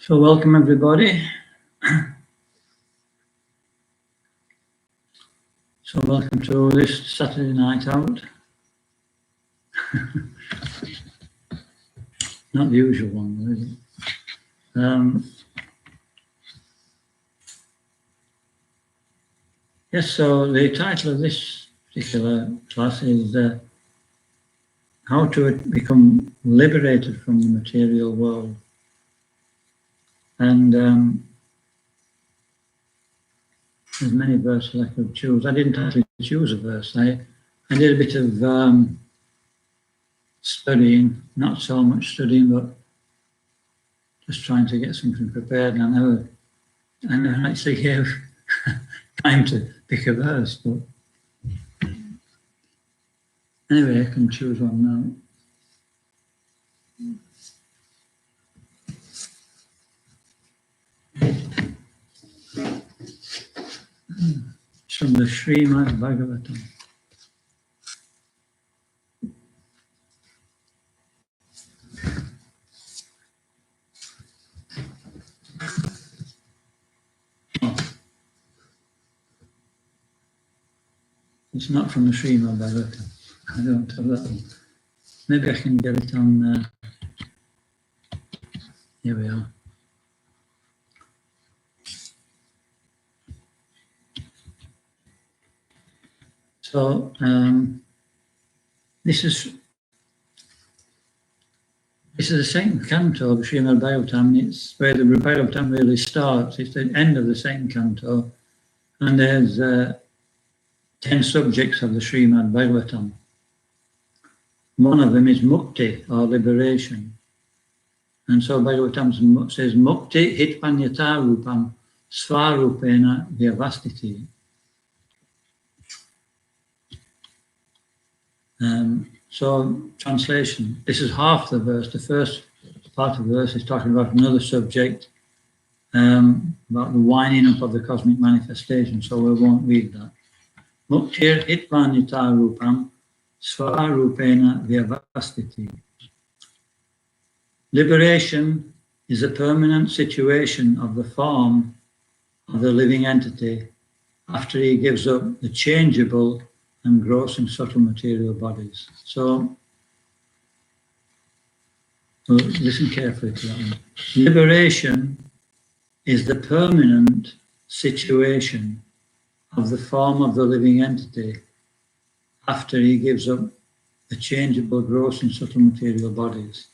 So welcome everybody. So welcome to this Saturday night out. Not the usual one, though, is it? Yes, so the title of this particular class is How to Become Liberated from the Material World. And there's many verses I could choose. I didn't actually choose a verse. I did a bit of studying, not so much studying, but just trying to get something prepared. And I never actually gave time to pick a verse. But anyway, I can choose one now. It's from the Srimad Bhagavatam. It's not from the Srimad Bhagavatam. I don't have that one. Maybe I can get it on. Here we are. So this is the second canto of Srimad Bhagavatam. It's where the Bhagavatam really starts. It's the end of the second canto, and there's 10 subjects of the Srimad Bhagavatam. One of them is mukti, or liberation. And so Bhagavatam says, mukti hitpanyata rupam svarupena vyavastiti. So translation, this is half the verse. The first part of the verse is talking about another subject, about the winding up of the cosmic manifestation, so we won't read that. Muktir hitpanyata rupam svarupena vyavastiti. Liberation is a permanent situation of the form of the living entity after he gives up the changeable and gross and subtle material bodies. So, listen carefully to that one. Liberation is the permanent situation of the form of the living entity after he gives up the changeable, gross and subtle material bodies.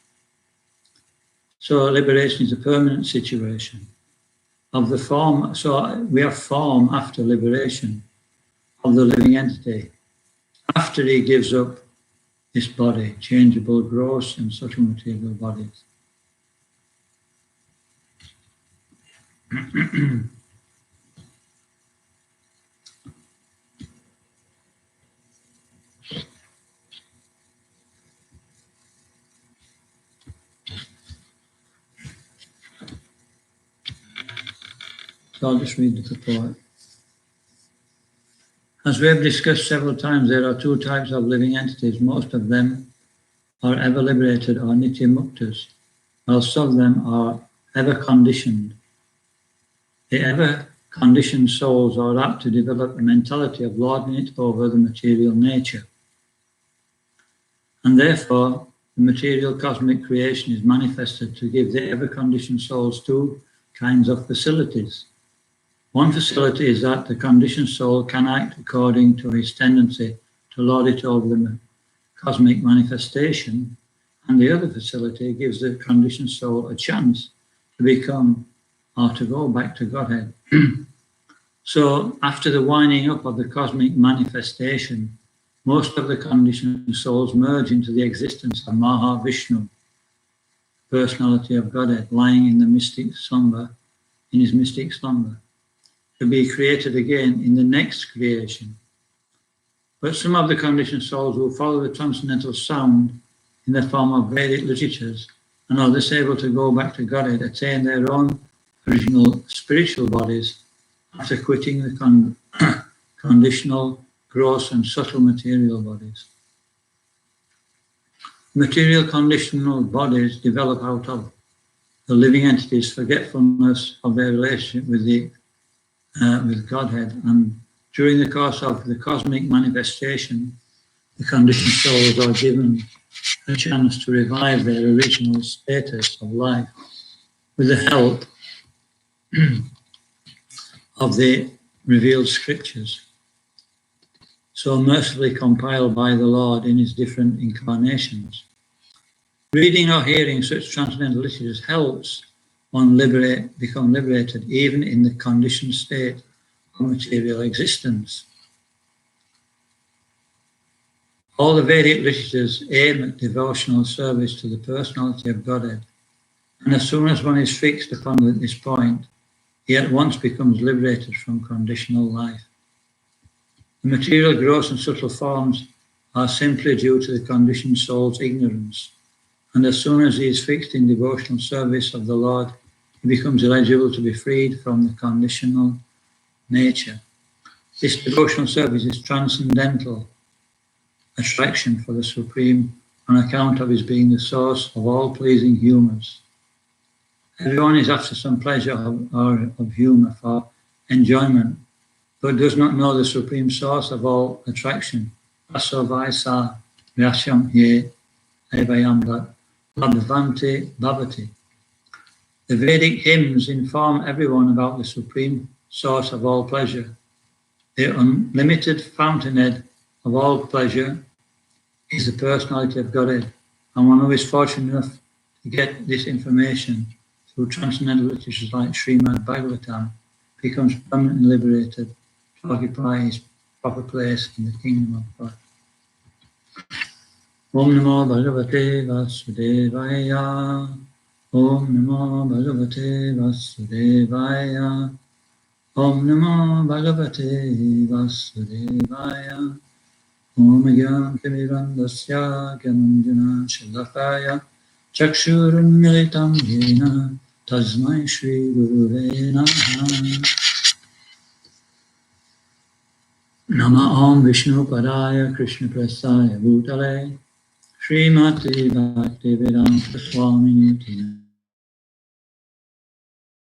So liberation is a permanent situation of the form. So we have form after liberation of the living entity, after he gives up this body, changeable, gross and subtle material bodies. So I'll just read the purport. As we have discussed several times, there are two types of living entities. Most of them are ever liberated or nitya muktas, while some of them are ever conditioned. The ever conditioned souls are apt to develop a mentality of lording it over the material nature. And therefore, the material cosmic creation is manifested to give the ever conditioned souls two kinds of facilities. One facility is that the conditioned soul can act according to his tendency to lord it over the cosmic manifestation, and the other facility gives the conditioned soul a chance to become or to go back to Godhead. So after the winding up of the cosmic manifestation, most of the conditioned souls merge into the existence of Mahavishnu, personality of Godhead, lying in the mystic slumber, in his mystic slumber, to be created again in the next creation. But some of the conditioned souls will follow the transcendental sound in the form of Vedic literatures, and are thus able to go back to Godhead, attain their own original spiritual bodies after quitting the conditional, gross and subtle material bodies. Material conditional bodies develop out of the living entity's forgetfulness of their relationship with Godhead, and during the course of the cosmic manifestation, the conditioned souls are given a chance to revive their original status of life with the help of the revealed scriptures, so mercifully compiled by the Lord in his different incarnations. Reading or hearing such transcendental literatures helps one become liberated even in the conditioned state of material existence. All the Vedic literatures aim at devotional service to the personality of Godhead, and as soon as one is fixed upon this point, he at once becomes liberated from conditional life. The material, gross and subtle forms are simply due to the conditioned soul's ignorance, and as soon as he is fixed in devotional service of the Lord, he becomes eligible to be freed from the conditional nature. This devotional service is transcendental attraction for the Supreme on account of his being the source of all pleasing humours. Everyone is after some pleasure or of humour for enjoyment, but does not know the Supreme Source of all attraction. Aso vaisa vyasham ye evayam labhavante bhavati. The Vedic hymns inform everyone about the Supreme Source of all pleasure. The unlimited fountainhead of all pleasure is the personality of Godhead, and one who is fortunate enough to get this information through transcendental literatures like Srimad Bhagavatam becomes permanently liberated to occupy his proper place in the kingdom of God. Om Namo Bhagavate Vasudevaya. Om Namo Bhagavate Vasudevaya. Om Namo Bhagavate Vasudevaya. Om Gyam Timirandasya Gyananjana Shalakaya Chakshurun Militam Yena Tasmai Shri Guruve Namaha. Nama Om Vishnu Padaya Krishna Prasaya Bhutale Srimati Bhakti Vedanta Swami Niti